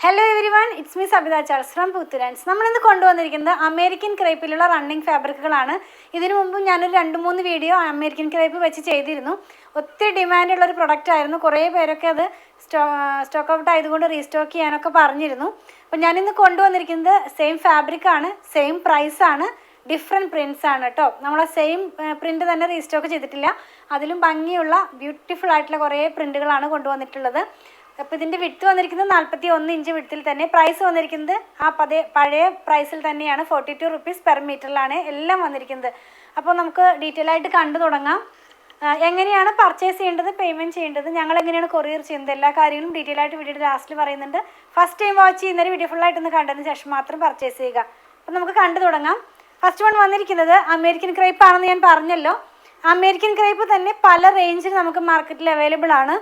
Hello everyone, it's me Sabitha Charles from Puthurans. നമ്മളിന്ന് കൊണ്ടുവന്നിരിക്കുന്നത് American ക്രേപ്പിലുള്ള running ഫാബ്രിക്കുകളാണ്. ഇതിനു മുമ്പ് ഞാനൊരു 2-3 വീഡിയോ അമേരിക്കൻ ക്രേപ്പ് വെച്ച് ചെയ്തിരുന്നു. ഒത്തിരി ഡിമാൻഡുള്ളൊരു പ്രൊഡക്റ്റ് ആയിരുന്നു. കുറേ പേരൊക്കെ അത് സ്റ്റോക്ക് ഔട്ട് ആയതുകൊണ്ട് റീസ്റ്റോക്ക് ചെയ്യാനൊക്കെ പറഞ്ഞിരുന്നു. അപ്പോൾ ഞാനിന്ന് കൊണ്ടുവന്നിരിക്കുന്നത് സെയിം ഫാബ്രിക്കാണ്, സെയിം പ്രൈസാണ്, ഡിഫറെൻറ്റ് പ്രിൻറ്റ്സ് ആണ് കേട്ടോ. നമ്മൾ സെയിം പ്രിൻറ്റ് തന്നെ റീസ്റ്റോക്ക് ചെയ്തിട്ടില്ല. അതിലും ഭംഗിയുള്ള ബ്യൂട്ടിഫുൾ ആയിട്ടുള്ള കുറേ പ്രിൻറ്റുകളാണ് കൊണ്ടുവന്നിട്ടുള്ളത്. അപ്പോൾ ഇതിൻ്റെ വിഡ്ത്ത് വന്നിരിക്കുന്നത് 41 ഇഞ്ച് വിഡ്ത്തിൽ തന്നെ. പ്രൈസ് വന്നിരിക്കുന്നത് പഴയ പ്രൈസിൽ തന്നെയാണ്. 42 റുപ്പീസ് പെർ മീറ്ററിലാണ് എല്ലാം വന്നിരിക്കുന്നത്. അപ്പോൾ നമുക്ക് ഡീറ്റെയിൽ ആയിട്ട് കണ്ടു തുടങ്ങാം. എങ്ങനെയാണ് പർച്ചേസ് ചെയ്യേണ്ടത്, പേയ്മെൻറ്റ് ചെയ്യേണ്ടത്, ഞങ്ങൾ എങ്ങനെയാണ് കൊറിയർ ചെയ്യുന്നത്, എല്ലാ കാര്യങ്ങളും ഡീറ്റെയിൽ ആയിട്ട് വീഡിയോയുടെ ലാസ്റ്റിൽ പറയുന്നുണ്ട്. ഫസ്റ്റ് ടൈം വാച്ച് ചെയ്യുന്നവർ വീഡിയോ ഫുള്ളായിട്ടൊന്ന് കണ്ടതിന് ശേഷം മാത്രം പർച്ചേസ് ചെയ്യുക. അപ്പോൾ നമുക്ക് കണ്ടു തുടങ്ങാം. ഫസ്റ്റ് വൺ വന്നിരിക്കുന്നത് അമേരിക്കൻ ക്രേപ്പ് ആണെന്ന് ഞാൻ പറഞ്ഞല്ലോ. അമേരിക്കൻ ക്രേപ്പ് തന്നെ പല റേഞ്ചിൽ നമുക്ക് മാർക്കറ്റിൽ അവൈലബിൾ ആണ്.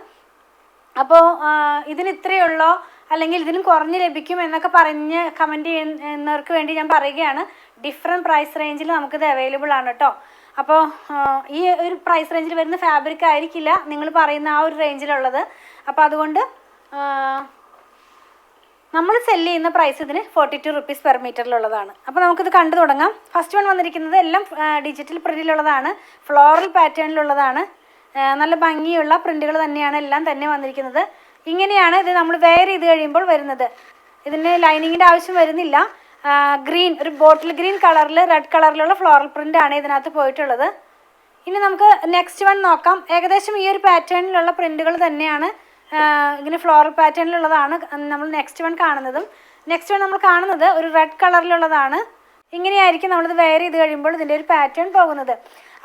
അപ്പോൾ ഇതിന് ഇത്രയേ ഉള്ളോ അല്ലെങ്കിൽ ഇതിനും കുറഞ്ഞ് ലഭിക്കും എന്നൊക്കെ പറഞ്ഞ് കമൻറ്റ് ചെയ്യുന്നവർക്ക് വേണ്ടി ഞാൻ പറയുകയാണ്, ഡിഫറെൻറ്റ് പ്രൈസ് റേഞ്ചിൽ നമുക്കിത് അവൈലബിൾ ആണ് കേട്ടോ. അപ്പോൾ ഈ ഒരു പ്രൈസ് റേഞ്ചിൽ വരുന്ന ഫാബ്രിക് ആയിരിക്കില്ല നിങ്ങൾ പറയുന്ന ആ ഒരു റേഞ്ചിലുള്ളത്. അപ്പോൾ അതുകൊണ്ട് നമ്മൾ സെല്ല് ചെയ്യുന്ന പ്രൈസ് ഇതിന് 42 റുപ്പീസ് പെർ മീറ്ററിലുള്ളതാണ്. അപ്പോൾ നമുക്കിത് കണ്ടു തുടങ്ങാം. ഫസ്റ്റ് വൺ വന്നിരിക്കുന്നത് എല്ലാം ഡിജിറ്റൽ പ്രിൻറ്റിലുള്ളതാണ്, ഫ്ലോറൽ പാറ്റേണിലുള്ളതാണ്. നല്ല ഭംഗിയുള്ള പ്രിൻറ്റുകൾ തന്നെയാണ് എല്ലാം തന്നെ വന്നിരിക്കുന്നത്. ഇങ്ങനെയാണ് ഇത് നമ്മൾ വെയർ ചെയ്ത് കഴിയുമ്പോൾ വരുന്നത്. ഇതിന് ലൈനിങ്ങിൻ്റെ ആവശ്യം വരുന്നില്ല. ഗ്രീൻ, ഒരു ബോട്ടിൽ ഗ്രീൻ കളറിൽ റെഡ് കളറിലുള്ള ഫ്ലോറൽ പ്രിൻ്റാണ് ഇതിനകത്ത് പോയിട്ടുള്ളത്. ഇനി നമുക്ക് നെക്സ്റ്റ് വൺ നോക്കാം. ഏകദേശം ഈ ഒരു പാറ്റേണിലുള്ള പ്രിൻറ്റുകൾ തന്നെയാണ്, ഇങ്ങനെ ഫ്ലോറൽ പാറ്റേണിലുള്ളതാണ് നമ്മൾ നെക്സ്റ്റ് വൺ കാണുന്നതും. നെക്സ്റ്റ് വൺ നമ്മൾ കാണുന്നത് ഒരു റെഡ് കളറിലുള്ളതാണ്. ഇങ്ങനെയായിരിക്കും നമ്മളിത് വെയർ ചെയ്ത് കഴിയുമ്പോൾ ഇതിൻ്റെ ഒരു പാറ്റേൺ പോകുന്നത്.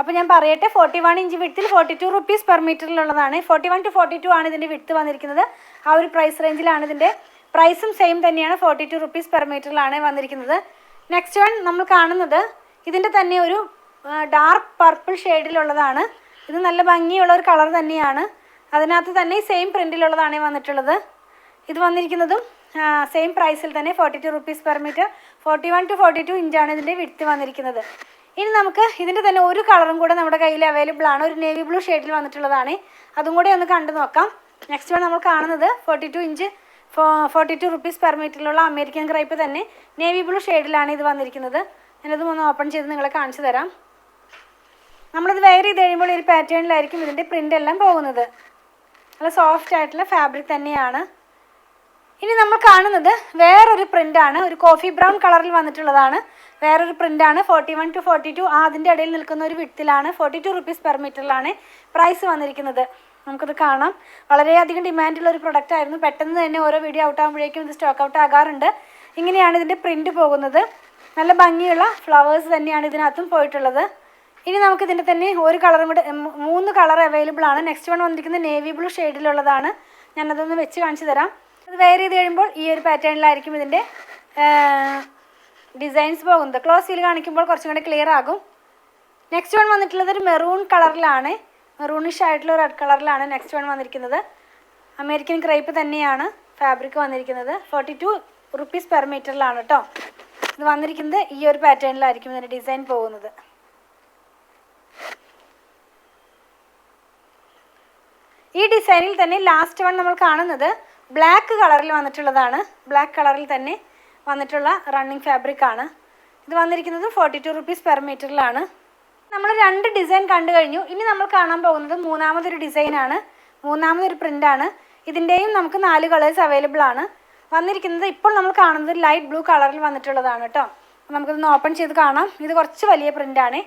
അപ്പോൾ ഞാൻ പറയട്ടെ, 41 ഇഞ്ച് വിഡ്ത്തിൽ 42 റുപ്പീസ് പെർ മീറ്ററിലുള്ളതാണ്. 41 to 42 ആണ് ഇതിൻ്റെ വിഡ്ത്ത് വന്നിരിക്കുന്നത്. ആ ഒരു പ്രൈസ് റേഞ്ചിലാണ് ഇതിൻ്റെ പ്രൈസും സെയിം തന്നെയാണ്, 42 റുപ്പീസ് പെർ മീറ്ററിലാണ് വന്നിരിക്കുന്നത്. നെക്സ്റ്റ് വൺ നമ്മൾ കാണുന്നത് ഇതിൻ്റെ തന്നെ ഒരു ഡാർക്ക് പർപ്പിൾ ഷെയ്ഡിലുള്ളതാണ്. ഇത് നല്ല ഭംഗിയുള്ള ഒരു കളർ തന്നെയാണ്. അതിനകത്ത് തന്നെ സെയിം പ്രിൻറ്റിലുള്ളതാണ് വന്നിട്ടുള്ളത്. ഇത് വന്നിരിക്കുന്നതും സെയിം പ്രൈസിൽ തന്നെ 42 റുപ്പീസ് പെർ മീറ്റർ. 41 to 42 ഇഞ്ചാണ് ഇതിൻ്റെ വിഡ്ത്ത് വന്നിരിക്കുന്നത്. ഇനി നമുക്ക് ഇതിൻ്റെ തന്നെ ഒരു കളറും കൂടെ നമ്മുടെ കയ്യിൽ അവൈലബിൾ ആണ്. ഒരു നേവി ബ്ലൂ ഷെയ്ഡിൽ വന്നിട്ടുള്ളതാണ്. അതും കൂടെ ഒന്ന് കണ്ടു നോക്കാം. നെക്സ്റ്റ് വൺ നമ്മൾ കാണുന്നത് 42 ഇഞ്ച് 42 റുപ്പീസ് പെർ മീറ്ററിലുള്ള അമേരിക്കൻ ക്രേപ്പ് തന്നെ നേവി ബ്ലൂ ഷെയ്ഡിലാണ് ഇത് വന്നിരിക്കുന്നത്. ഞാനതും ഒന്ന് ഓപ്പൺ ചെയ്ത് നിങ്ങളെ കാണിച്ചു തരാം. നമ്മളിത് വെയർ ചെയ്ത് കഴിയുമ്പോൾ ഒരു പാറ്റേണിലായിരിക്കും ഇതിൻ്റെ പ്രിൻ്റ് എല്ലാം പോകുന്നത്. നല്ല സോഫ്റ്റ് ആയിട്ടുള്ള ഫാബ്രിക് തന്നെയാണ്. ഇനി നമ്മൾ കാണുന്നത് വേറൊരു പ്രിൻ്റാണ്, ഒരു കോഫി ബ്രൗൺ കളറിൽ വന്നിട്ടുള്ളതാണ്. വേറൊരു പ്രിൻ്റാണ്. 41 to 42 അതിൻ്റെ ഇടയിൽ നിൽക്കുന്ന ഒരു വിഡ്ത്തിലാണ്. 42 റുപ്പീസ് പെർ മീറ്ററിലാണ് പ്രൈസ് വന്നിരിക്കുന്നത്. നമുക്കത് കാണാം. വളരെയധികം ഡിമാൻഡുള്ള ഒരു പ്രൊഡക്റ്റ് ആയിരുന്നു. പെട്ടെന്ന് തന്നെ ഓരോ വീഡിയോ ഔട്ട് ആകുമ്പോഴേക്കും ഇത് സ്റ്റോക്ക് ഔട്ട് ആകാറുണ്ട്. ഇങ്ങനെയാണ് ഇതിൻ്റെ പ്രിൻ്റ് പോകുന്നത്. നല്ല ഭംഗിയുള്ള ഫ്ലവേഴ്സ് തന്നെയാണ് ഇതിനകത്തും പോയിട്ടുള്ളത്. ഇനി നമുക്കിതിൻ്റെ തന്നെ ഒരു കളറും കൂടെ, 3 കളർ അവൈലബിൾ ആണ്. നെക്സ്റ്റ് വൺ വന്നിരിക്കുന്നത് നേവി ബ്ലൂ ഷെയ്ഡിലുള്ളതാണ്. ഞാനതൊന്ന് വെച്ച് കാണിച്ചു തരാം. അത് വെയർ ചെയ്ത് കഴിയുമ്പോൾ ഈ ഒരു പാറ്റേണിലായിരിക്കും ഇതിൻ്റെ ഡിസൈൻസ് പോകുന്നത്. ക്ലോസ് ചെയ്ത് കാണിക്കുമ്പോൾ കുറച്ചും കൂടെ ക്ലിയർ ആകും. നെക്സ്റ്റ് വൺ വന്നിട്ടുള്ളത് ഒരു മെറൂൺ കളറിലാണ്, മെറൂണിഷ് ആയിട്ടുള്ള റെഡ് കളറിലാണ് നെക്സ്റ്റ് വൺ വന്നിരിക്കുന്നത്. അമേരിക്കൻ ക്രേപ്പ് തന്നെയാണ് ഫാബ്രിക് വന്നിരിക്കുന്നത്. 42 റുപ്പീസ് പെർ മീറ്ററിലാണ് കേട്ടോ. ഇത് വന്നിരിക്കുന്നത് ഈ ഒരു പാറ്റേണിലായിരിക്കും ഇതിൻ്റെ ഡിസൈൻ പോകുന്നത്. ഈ ഡിസൈനിൽ തന്നെ ലാസ്റ്റ് വൺ നമ്മൾ കാണുന്നത് ബ്ലാക്ക് കളറിൽ വന്നിട്ടുള്ളതാണ്. ബ്ലാക്ക് കളറിൽ തന്നെ വന്നിട്ടുള്ള റണ്ണിങ് ഫാബ്രിക് ആണ്. ഇത് വന്നിരിക്കുന്നത് 42 റുപ്പീസ് പെർ മീറ്ററിലാണ്. നമ്മൾ 2 ഡിസൈൻ കണ്ടു കഴിഞ്ഞു. ഇനി നമ്മൾ കാണാൻ പോകുന്നത് മൂന്നാമതൊരു ഡിസൈനാണ്, മൂന്നാമതൊരു പ്രിൻ്റാണ്. ഇതിൻ്റെയും നമുക്ക് 4 കളേഴ്സ് അവൈലബിൾ ആണ്. വന്നിരിക്കുന്നത് ഇപ്പോൾ നമ്മൾ കാണുന്നത് ലൈറ്റ് ബ്ലൂ കളറിൽ വന്നിട്ടുള്ളതാണ് കേട്ടോ. നമുക്കിതൊന്ന് ഓപ്പൺ ചെയ്ത് കാണാം. ഇത് കുറച്ച് വലിയ പ്രിൻ്റാണ്.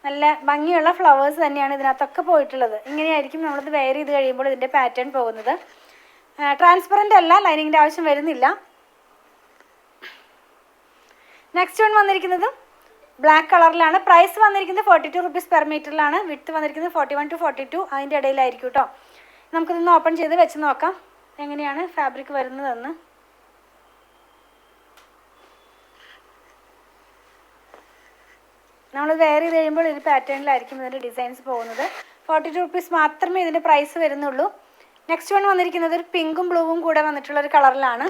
നല്ല ഭംഗിയുള്ള ഫ്ലവേഴ്സ് തന്നെയാണ് ഇതിനകത്തൊക്കെ പോയിട്ടുള്ളത്. ഇങ്ങനെയായിരിക്കും നമ്മളിത് വെയർ ചെയ്ത് കഴിയുമ്പോൾ ഇതിൻ്റെ പാറ്റേൺ പോകുന്നത്. ട്രാൻസ്പെറൻ്റ് അല്ല, ലൈനിങ്ങിൻ്റെ ആവശ്യം വരുന്നില്ല. നെക്സ്റ്റ് വൺ വന്നിരിക്കുന്നത് ബ്ലാക്ക് കളറിലാണ്. പ്രൈസ് വന്നിരിക്കുന്നത് 42 റുപ്പീസ് പെർ മീറ്ററിലാണ്. വിഡ്ത്ത് വന്നിരിക്കുന്നത് 41 to 42 അതിൻ്റെ ഇടയിലായിരിക്കും കേട്ടോ. നമുക്കിതൊന്ന് ഓപ്പൺ ചെയ്ത് വെച്ച് നോക്കാം എങ്ങനെയാണ് ഫാബ്രിക് വരുന്നതെന്ന്. നമ്മൾ വെയർ ചെയ്ത് കഴിയുമ്പോൾ ഈ പാറ്റേണിലായിരിക്കും ഇതിൻ്റെ ഡിസൈൻസ് പോകുന്നത്. 42 റുപ്പീസ് മാത്രമേ ഇതിൻ്റെ പ്രൈസ് വരുന്നുള്ളൂ. നെക്സ്റ്റ് വൺ വന്നിരിക്കുന്നത് ഒരു പിങ്കും ബ്ലൂവും കൂടെ വന്നിട്ടുള്ളൊരു കളറിലാണ്.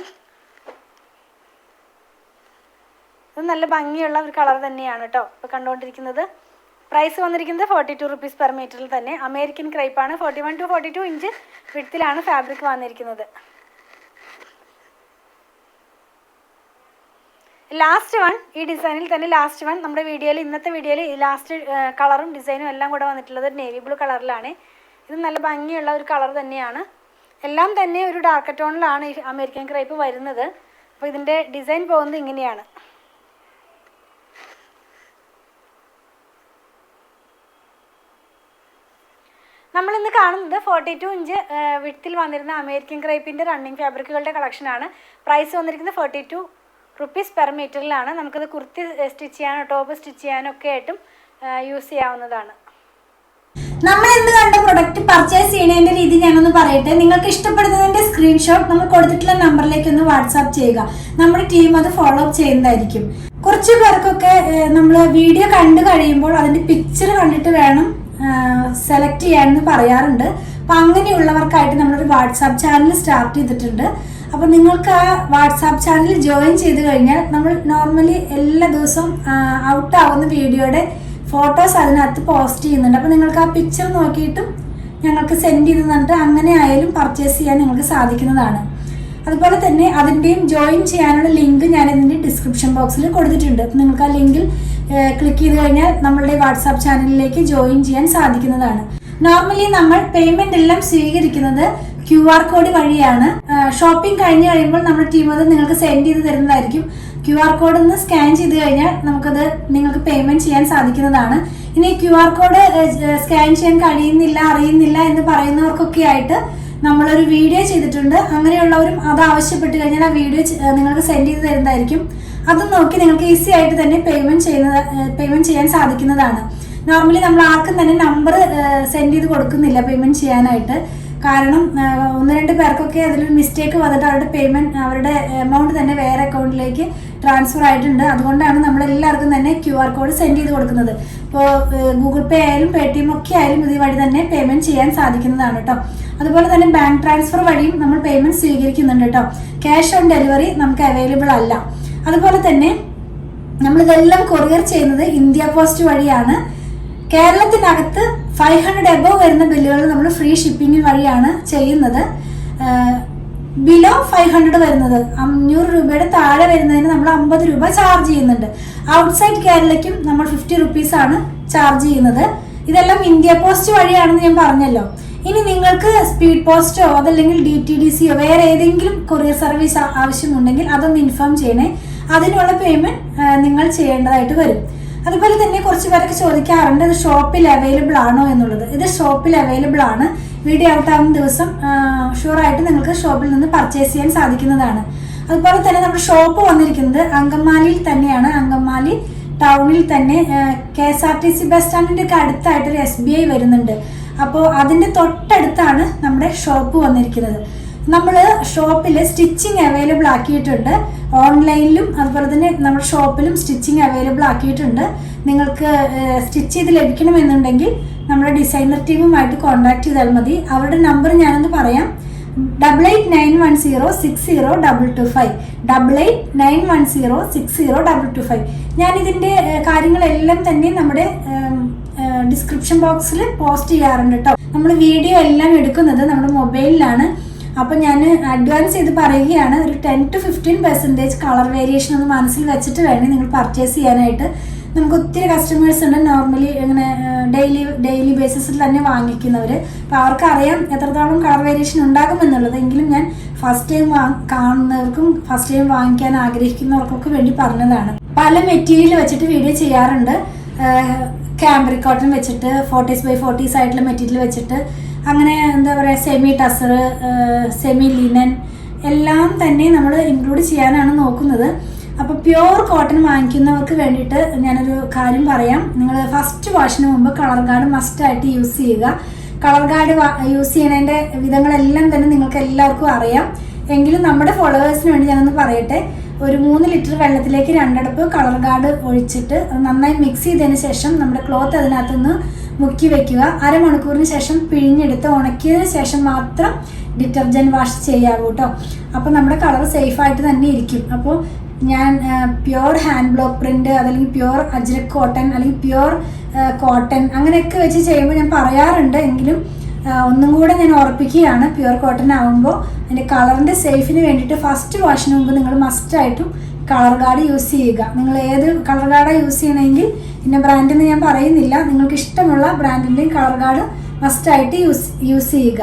ഇത് നല്ല ഭംഗിയുള്ള ഒരു കളർ തന്നെയാണ് കേട്ടോ ഇപ്പോൾ കണ്ടുകൊണ്ടിരിക്കുന്നത്. പ്രൈസ് വന്നിരിക്കുന്നത് 42 റുപ്പീസ് പെർ മീറ്ററിൽ തന്നെ. അമേരിക്കൻ ക്രേപ്പാണ്. 41 to 42 ഇഞ്ച് വിഡ്ത്തിലാണ് ഫാബ്രിക് വന്നിരിക്കുന്നത്. ലാസ്റ്റ് വൺ ഈ ഡിസൈനിൽ തന്നെ ലാസ്റ്റ് വൺ നമ്മുടെ വീഡിയോയിൽ ഇന്നത്തെ വീഡിയോയിൽ ലാസ്റ്റ് കളറും ഡിസൈനും എല്ലാം കൂടെ വന്നിട്ടുള്ളത് നേവി ബ്ലൂ കളറിലാണ്. ഇത് നല്ല ഭംഗിയുള്ള ഒരു കളർ തന്നെയാണ്. എല്ലാം തന്നെ ഒരു ഡാർക്ക് ടോണിലാണ് ഈ അമേരിക്കൻ ക്രേപ്പ് വരുന്നത്. അപ്പോൾ ഇതിൻ്റെ ഡിസൈൻ പോകുന്നത് ഇങ്ങനെയാണ്. നമ്മളിന്ന് കാണുന്നത് 42 ഇഞ്ച് വിഡ്ത്തിൽ വന്നിരുന്ന അമേരിക്കൻ ക്രേപ്പിൻ്റെ റണ്ണിങ് ഫാബ്രിക്കുകളുടെ കളക്ഷനാണ്. പ്രൈസ് വന്നിരിക്കുന്നത് 42 റുപ്പീസ് പെർ മീറ്ററിലാണ്. നമുക്കത് കുർത്തി സ്റ്റിച്ച് ചെയ്യാനോ ടോപ്പ് സ്റ്റിച്ച് ചെയ്യാനോ ഒക്കെ ആയിട്ടും യൂസ് ചെയ്യാവുന്നതാണ്. നമ്മൾ ഇന്ന് കണ്ട പ്രൊഡക്റ്റ് പർച്ചേസ് ചെയ്യുന്നതിന്റെ രീതി ഞാനൊന്ന് പറയട്ടെ. നിങ്ങൾക്ക് ഇഷ്ടപ്പെടുന്നതിന്റെ സ്ക്രീൻഷോട്ട് നമ്മൾ കൊടുത്തിട്ടുള്ള നമ്പറിലേക്ക് ഒന്ന് വാട്സാപ്പ് ചെയ്യുക. നമ്മുടെ ടീം അത് ഫോളോ അപ്പ് ചെയ്യുന്നതായിരിക്കും. കുറച്ച് പേർക്കൊക്കെ നമ്മൾ വീഡിയോ കണ്ടു കഴിയുമ്പോൾ അതിന്റെ പിക്ചർ കണ്ടിട്ട് വേണം സെലക്ട് ചെയ്യാനെന്ന് പറയാറുണ്ട്. അപ്പം അങ്ങനെയുള്ളവർക്കായിട്ട് നമ്മളൊരു വാട്സാപ്പ് ചാനൽ സ്റ്റാർട്ട് ചെയ്തിട്ടുണ്ട്. അപ്പോൾ നിങ്ങൾക്ക് ആ വാട്സാപ്പ് ചാനൽ ജോയിൻ ചെയ്ത് കഴിഞ്ഞാൽ നമ്മൾ നോർമലി എല്ലാ ദിവസവും ഔട്ട് ആവുന്ന വീഡിയോയുടെ ഫോട്ടോസ് അതിനകത്ത് പോസ്റ്റ് ചെയ്യുന്നുണ്ട്. അപ്പോൾ നിങ്ങൾക്ക് ആ പിക്ചർ നോക്കിയിട്ടും ഞങ്ങൾക്ക് സെൻഡ് ചെയ്ത് തന്നിട്ട് അങ്ങനെ ആയാലും പർച്ചേസ് ചെയ്യാൻ നിങ്ങൾക്ക് സാധിക്കുന്നതാണ്. അതുപോലെ തന്നെ അതിൻ്റെയും ജോയിൻ ചെയ്യാനുള്ള ലിങ്ക് ഞാൻ ഇതിൻ്റെ ഡിസ്ക്രിപ്ഷൻ ബോക്സിൽ കൊടുത്തിട്ടുണ്ട്. നിങ്ങൾക്ക് ആ ലിങ്കിൽ ക്ലിക്ക് ചെയ്ത് കഴിഞ്ഞാൽ നമ്മളുടെ വാട്സാപ്പ് ചാനലിലേക്ക് ജോയിൻ ചെയ്യാൻ സാധിക്കുന്നതാണ്. നോർമലി നമ്മൾ പേയ്മെന്റ് എല്ലാം സ്വീകരിക്കുന്നത് QR കോഡ് വഴിയാണ്. ഷോപ്പിംഗ് കഴിഞ്ഞ് കഴിയുമ്പോൾ നമ്മുടെ ടീം അത് നിങ്ങൾക്ക് സെൻഡ് ചെയ്ത് തരുന്നതായിരിക്കും. QR കോഡ് ഒന്ന് സ്കാൻ ചെയ്ത് കഴിഞ്ഞാൽ നമുക്കത് നിങ്ങൾക്ക് പേയ്മെന്റ് ചെയ്യാൻ സാധിക്കുന്നതാണ്. ഇനി QR കോഡ് സ്കാൻ ചെയ്യാൻ കഴിയുന്നില്ല അറിയുന്നില്ല എന്ന് പറയുന്നവർക്കൊക്കെ ആയിട്ട് നമ്മളൊരു വീഡിയോ ചെയ്തിട്ടുണ്ട്. അങ്ങനെയുള്ളവരും അത് ആവശ്യപ്പെട്ട് കഴിഞ്ഞാൽ ആ വീഡിയോ നിങ്ങൾക്ക് സെൻഡ് ചെയ്ത് തരുന്നതായിരിക്കും. അത് നോക്കി നിങ്ങൾക്ക് ഈസി ആയിട്ട് തന്നെ പേയ്മെന്റ് ചെയ്യാൻ സാധിക്കുന്നതാണ്. നോർമലി നമ്മൾ ആർക്കും തന്നെ നമ്പർ സെൻഡ് ചെയ്ത് കൊടുക്കുന്നില്ല പേയ്മെന്റ് ചെയ്യാനായിട്ട്. കാരണം 1-2 പേർക്കൊക്കെ അതിലൊരു മിസ്റ്റേക്ക് വന്നിട്ട് അവരുടെ എമൗണ്ട് തന്നെ വേറെ അക്കൗണ്ടിലേക്ക് ട്രാൻസ്ഫർ ആയിട്ടുണ്ട്. അതുകൊണ്ടാണ് നമ്മളെല്ലാവർക്കും തന്നെ QR കോഡ് സെൻഡ് ചെയ്ത് കൊടുക്കുന്നത്. ഇപ്പോൾ ഗൂഗിൾ പേ ആയാലും Paytm ഒക്കെ ആയാലും ഇത് വഴി തന്നെ പേയ്മെന്റ് ചെയ്യാൻ സാധിക്കുന്നതാണ് കേട്ടോ. അതുപോലെ തന്നെ ബാങ്ക് ട്രാൻസ്ഫർ വഴിയും നമ്മൾ പേയ്മെന്റ് സ്വീകരിക്കുന്നുണ്ട് കേട്ടോ. ക്യാഷ് ഓൺ ഡെലിവറി നമുക്ക് അവൈലബിൾ അല്ല. അതുപോലെ തന്നെ നമ്മളിതെല്ലാം കൊറിയർ ചെയ്യുന്നത് ഇന്ത്യ പോസ്റ്റ് വഴിയാണ്. കേരളത്തിനകത്ത് 500 എബവ് വരുന്ന ബില്ലുകൾ നമ്മൾ ഫ്രീ ഷിപ്പിംഗ് വഴിയാണ് ചെയ്യുന്നത്. ബിലോ 500 വരുന്നത് 500 രൂപയുടെ താഴെ വരുന്നതിന് നമ്മൾ 50 രൂപ ചാർജ് ചെയ്യുന്നുണ്ട്. ഔട്ട്സൈഡ് കേരളയ്ക്കും നമ്മൾ 50 റുപ്പീസാണ് ചാർജ് ചെയ്യുന്നത്. ഇതെല്ലാം ഇന്ത്യ പോസ്റ്റ് വഴിയാണെന്ന് ഞാൻ പറഞ്ഞല്ലോ. ഇനി നിങ്ങൾക്ക് സ്പീഡ് പോസ്റ്റോ അതല്ലെങ്കിൽ DTDCയോ വേറെ ഏതെങ്കിലും കൊറിയർ സർവീസ് ആവശ്യമുണ്ടെങ്കിൽ അതൊന്ന് ഇൻഫോം ചെയ്യണേ. അതിനുള്ള പേയ്മെന്റ് നിങ്ങൾ ചെയ്യേണ്ടതായിട്ട് വരും. അതുപോലെ തന്നെ കുറച്ച് പേരൊക്കെ ചോദിക്കാറുണ്ട് ഇത് ഷോപ്പിൽ അവൈലബിൾ ആണോ എന്നുള്ളത്. ഇത് ഷോപ്പിൽ അവൈലബിൾ ആണ്. വീഡിയോ ഔട്ട് ആവുന്ന ദിവസം ഷുവറായിട്ട് നിങ്ങൾക്ക് ഷോപ്പിൽ നിന്ന് പർച്ചേസ് ചെയ്യാൻ സാധിക്കുന്നതാണ്. അതുപോലെ തന്നെ നമ്മുടെ ഷോപ്പ് വന്നിരിക്കുന്നത് അങ്കമാലിയിൽ തന്നെയാണ്. അങ്കമാലി ടൗണിൽ തന്നെ KSRTC ബസ് സ്റ്റാൻഡിൻ്റെ ഒക്കെ അടുത്തായിട്ടൊരു SBI വരുന്നുണ്ട്. അപ്പോൾ അതിൻ്റെ തൊട്ടടുത്താണ് നമ്മുടെ ഷോപ്പ് വന്നിരിക്കുന്നത്. നമ്മൾ ഷോപ്പിൽ സ്റ്റിച്ചിങ് അവൈലബിൾ ആക്കിയിട്ടുണ്ട്. ഓൺലൈനിലും അതുപോലെ തന്നെ നമ്മുടെ ഷോപ്പിലും സ്റ്റിച്ചിങ് അവൈലബിൾ ആക്കിയിട്ടുണ്ട്. നിങ്ങൾക്ക് സ്റ്റിച്ച് ചെയ്ത് ലഭിക്കണമെന്നുണ്ടെങ്കിൽ നമ്മുടെ ഡിസൈനർ ടീമുമായിട്ട് കോൺടാക്ട് ചെയ്താൽ മതി. അവരുടെ നമ്പർ ഞാനൊന്ന് പറയാം. 8891060225 8891060225. ഞാനിതിൻ്റെ കാര്യങ്ങളെല്ലാം തന്നെ നമ്മുടെ ഡിസ്ക്രിപ്ഷൻ ബോക്സിൽ പോസ്റ്റ് ചെയ്യാറുണ്ട് കേട്ടോ. നമ്മൾ വീഡിയോ എല്ലാം എടുക്കുന്നത് നമ്മുടെ മൊബൈലിലാണ്. അപ്പോൾ ഞാൻ അഡ്വാൻസ് ചെയ്ത് പറയുകയാണ്, ഒരു 10 to 15% കളർ വേരിയേഷൻ ഒന്ന് മനസ്സിൽ വെച്ചിട്ട് വേണേ നിങ്ങൾ പർച്ചേസ് ചെയ്യാനായിട്ട്. നമുക്ക് ഒത്തിരി കസ്റ്റമേഴ്സ് ഉണ്ട് നോർമലി ഇങ്ങനെ ഡെയിലി ബേസിസിൽ തന്നെ വാങ്ങിക്കുന്നവർ. അപ്പോൾ അവർക്കറിയാം എത്രത്തോളം കളർ വേരിയേഷൻ ഉണ്ടാകുമെന്നുള്ളത്. എങ്കിലും ഞാൻ ഫസ്റ്റ് ടൈം കാണുന്നവർക്കും ഫസ്റ്റ് ടൈം വാങ്ങിക്കാൻ ആഗ്രഹിക്കുന്നവർക്കൊക്കെ വേണ്ടി പറഞ്ഞതാണ്. പല മെറ്റീരിയൽ വെച്ചിട്ട് വീഡിയോ ചെയ്യാറുണ്ട്. ക്യാമ്പ്രിക് കോട്ടൺ വെച്ചിട്ട് 40x40 ആയിട്ടുള്ള മെറ്റീരിയൽ വെച്ചിട്ട് അങ്ങനെ എന്താ പറയുക സെമി ടസർ, സെമി ലിനൻ എല്ലാം തന്നെ നമ്മൾ ഇൻക്ലൂഡ് ചെയ്യാനാണ് നോക്കുന്നത്. അപ്പോൾ പ്യുവർ കോട്ടൺ വാങ്ങിക്കുന്നവർക്ക് വേണ്ടിയിട്ട് ഞാനൊരു കാര്യം പറയാം. നിങ്ങൾ ഫസ്റ്റ് വാഷിന് മുമ്പ് കളർ ഗാർഡ് മസ്റ്റായിട്ട് യൂസ് ചെയ്യുക. കളർ ഗാർഡ് യൂസ് ചെയ്യുന്നതിൻ്റെ വിധങ്ങളെല്ലാം തന്നെ നിങ്ങൾക്ക് എല്ലാവർക്കും അറിയാം. എങ്കിലും നമ്മുടെ ഫോളോവേഴ്സിന് വേണ്ടി ഞാനൊന്ന് പറയട്ടെ. ഒരു 3 ലിറ്റർ വെള്ളത്തിലേക്ക് 2 അടപ്പ് കളർ ഗാർഡ് ഒഴിച്ചിട്ട് നന്നായി മിക്സ് ചെയ്തതിന് ശേഷം നമ്മുടെ ക്ലോത്ത് അതിനകത്തുനിന്ന് മുക്കി വെക്കുക. അരമണിക്കൂറിന് ശേഷം പിഴിഞ്ഞെടുത്ത് ഉണക്കിയതിന് ശേഷം മാത്രം ഡിറ്റർജൻറ്റ് വാഷ് ചെയ്യാവൂ കേട്ടോ. അപ്പോൾ നമ്മുടെ കളർ സേഫായിട്ട് തന്നെ ഇരിക്കും. അപ്പോൾ ഞാൻ പ്യുവർ ഹാൻഡ് ബ്ലോക്ക് പ്രിന്റ് അതല്ലെങ്കിൽ പ്യുവർ അജ്രക് കോട്ടൺ അല്ലെങ്കിൽ പ്യുവർ കോട്ടൺ അങ്ങനെയൊക്കെ വെച്ച് ചെയ്യുമ്പോൾ ഞാൻ പറയാറുണ്ട്. എങ്കിലും ഒന്നും കൂടെ ഞാൻ ഓർപ്പിക്കുകയാണ്, പ്യുവർ കോട്ടൺ ആകുമ്പോൾ അതിൻ്റെ കളറിൻ്റെ സേഫിന് വേണ്ടിയിട്ട് ഫസ്റ്റ് വാഷിന് മുമ്പ് നിങ്ങൾ മസ്റ്റായിട്ടും കളർ ഗാർഡ് യൂസ് ചെയ്യുക. നിങ്ങൾ ഏത് കളർ ഗാർഡാണ് യൂസ് ചെയ്യണമെങ്കിൽ പിന്നെ ബ്രാൻഡെന്ന് ഞാൻ പറയുന്നില്ല, നിങ്ങൾക്ക് ഇഷ്ടമുള്ള ബ്രാൻഡിൻ്റെയും കളർ ഗാർഡ് മസ്റ്റായിട്ട് യൂസ് ചെയ്യുക.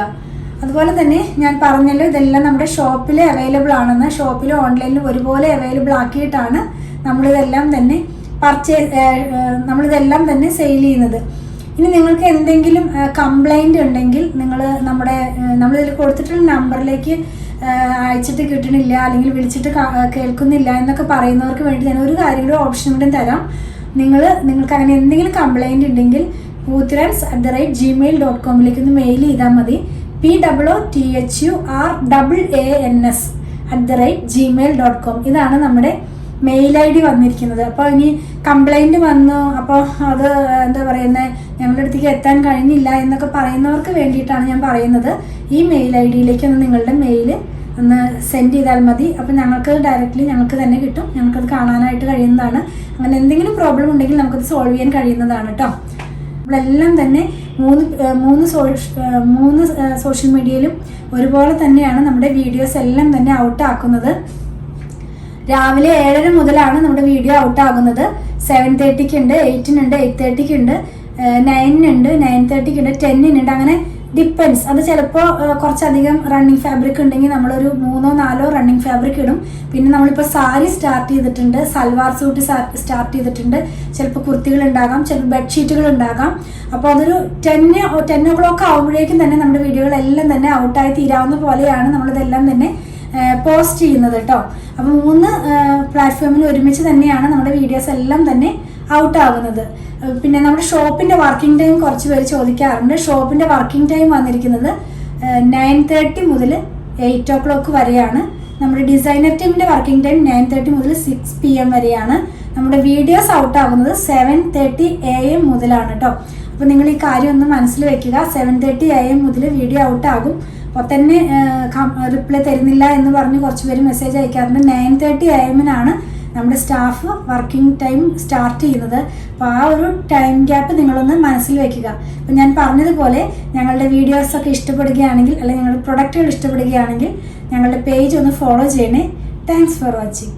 അതുപോലെ തന്നെ ഞാൻ പറഞ്ഞല്ലോ, ഇതെല്ലാം നമ്മുടെ ഷോപ്പിൽ അവൈലബിൾ ആണെന്ന്. ഷോപ്പിലും ഓൺലൈനിലും ഒരുപോലെ അവൈലബിൾ ആക്കിയിട്ടാണ് നമ്മളിതെല്ലാം തന്നെ സെയിൽ ചെയ്യുന്നത്. ഇനി നിങ്ങൾക്ക് എന്തെങ്കിലും കംപ്ലൈൻറ്റ് ഉണ്ടെങ്കിൽ നമ്മളിതിൽ കൊടുത്തിട്ടുള്ള നമ്പറിലേക്ക് അയച്ചിട്ട് കിട്ടണില്ല, അല്ലെങ്കിൽ വിളിച്ചിട്ട് കേൾക്കുന്നില്ല എന്നൊക്കെ പറയുന്നവർക്ക് വേണ്ടി ഞാൻ ഒരു കാര്യം ഓപ്ഷൻ കൂടെ തരാം. നിങ്ങൾക്ക് അങ്ങനെ എന്തെങ്കിലും കംപ്ലൈൻറ്റ് ഉണ്ടെങ്കിൽ poothurans@gmail.com ഒന്ന് മെയിൽ ചെയ്താൽ മതി. POOTHURANS@gmail.com ഇതാണ് നമ്മുടെ മെയിൽ ID വന്നിരിക്കുന്നത്. അപ്പോൾ ഇനി കംപ്ലൈൻറ്റ് വന്നു, അപ്പോൾ അത് എന്താ പറയുന്നത്, ഞങ്ങളുടെ അടുത്തേക്ക് എത്താൻ കഴിഞ്ഞില്ല എന്നൊക്കെ പറയുന്നവർക്ക് വേണ്ടിയിട്ടാണ് ഞാൻ പറയുന്നത്. ഈ മെയിൽ ID-യിലേക്ക് നിങ്ങളുടെ മെയിൽ ഒന്ന് സെൻഡ് ചെയ്താൽ മതി. അപ്പോൾ ഞങ്ങൾക്ക് തന്നെ കിട്ടും, ഞങ്ങൾക്കത് കാണാനായിട്ട് കഴിയുന്നതാണ്. അങ്ങനെ എന്തെങ്കിലും പ്രോബ്ലം ഉണ്ടെങ്കിൽ നമുക്കത് സോൾവ് ചെയ്യാൻ കഴിയുന്നതാണ് കേട്ടോ. നമ്മളെല്ലാം തന്നെ മൂന്ന് സോഷ്യൽ മീഡിയയിലും ഒരുപോലെ തന്നെയാണ് നമ്മുടെ വീഡിയോസ് എല്ലാം തന്നെ ഔട്ട് ആക്കുന്നത്. രാവിലെ 7:30 മുതലാണ് നമ്മുടെ വീഡിയോ ഔട്ട് ആകുന്നത്. 7:30 ഉണ്ട്, 8-നുണ്ട്, 8:30 ഉണ്ട്, 9-നുണ്ട്, 9:30 ഉണ്ട്, 10-നുണ്ട്. അങ്ങനെ ഡിപ്പെൻസ്. അത് ചിലപ്പോൾ കുറച്ചധികം റണ്ണിങ് ഫാബ്രിക് ഉണ്ടെങ്കിൽ നമ്മളൊരു 3-4 റണ്ണിങ് ഫാബ്രിക് ഇടും. പിന്നെ നമ്മളിപ്പോൾ സാരി സ്റ്റാർട്ട് ചെയ്തിട്ടുണ്ട്, സൽവാർ സൂട്ട് സ്റ്റാർട്ട് ചെയ്തിട്ടുണ്ട്, ചിലപ്പോൾ കുർത്തികൾ ഉണ്ടാകാം, ചിലപ്പോൾ ബെഡ്ഷീറ്റുകൾ ഉണ്ടാകാം. അപ്പോൾ അതൊരു 10 o'clock ആകുമ്പോഴേക്കും തന്നെ നമ്മുടെ വീഡിയോകളെല്ലാം തന്നെ ഔട്ടായി തീരാവുന്ന പോലെയാണ് നമ്മളിതെല്ലാം തന്നെ പോസ്റ്റ് ചെയ്യുന്നത് കേട്ടോ. അപ്പോൾ 3 പ്ലാറ്റ്ഫോമിൽ ഒരുമിച്ച് തന്നെയാണ് നമ്മുടെ വീഡിയോസ് എല്ലാം തന്നെ ഔട്ട് ആകുന്നത്. പിന്നെ നമ്മുടെ ഷോപ്പിൻ്റെ വർക്കിംഗ് ടൈം കുറച്ച് പേര് ചോദിക്കാറുണ്ട്. ഷോപ്പിൻ്റെ വർക്കിംഗ് ടൈം വന്നിരിക്കുന്നത് 9:30 മുതൽ 8 o'clock വരെയാണ്. നമ്മുടെ ഡിസൈനർ ടീമിൻ്റെ വർക്കിംഗ് ടൈം 9:30 മുതൽ 6 PM വരെയാണ്. നമ്മുടെ വീഡിയോസ് ഔട്ട് ആകുന്നത് 7:30 AM മുതലാണ് കേട്ടോ. അപ്പോൾ നിങ്ങൾ ഈ കാര്യം ഒന്ന് മനസ്സിൽ വെക്കുക. 7:30 AM മുതൽ വീഡിയോ ഔട്ട് ആകും. അപ്പോൾ തന്നെ റിപ്ലൈ തരുന്നില്ല എന്ന് പറഞ്ഞ് കുറച്ച് പേര് മെസ്സേജ് അയക്കാറുണ്ട്. 9:30 AM-നാണ് നമ്മുടെ സ്റ്റാഫ് വർക്കിംഗ് ടൈം സ്റ്റാർട്ട് ചെയ്യുന്നത്. അപ്പോൾ ആ ഒരു ടൈം ഗ്യാപ്പ് നിങ്ങളൊന്ന് മനസ്സിൽ വയ്ക്കുക. അപ്പോൾ ഞാൻ പറഞ്ഞതുപോലെ ഞങ്ങളുടെ വീഡിയോസൊക്കെ ഇഷ്ടപ്പെടുകയാണെങ്കിൽ, അല്ലെങ്കിൽ ഞങ്ങളുടെ പ്രൊഡക്റ്റുകൾ ഇഷ്ടപ്പെടുകയാണെങ്കിൽ ഞങ്ങളുടെ പേജ് ഒന്ന് ഫോളോ ചെയ്യണേ. Thanks for watching.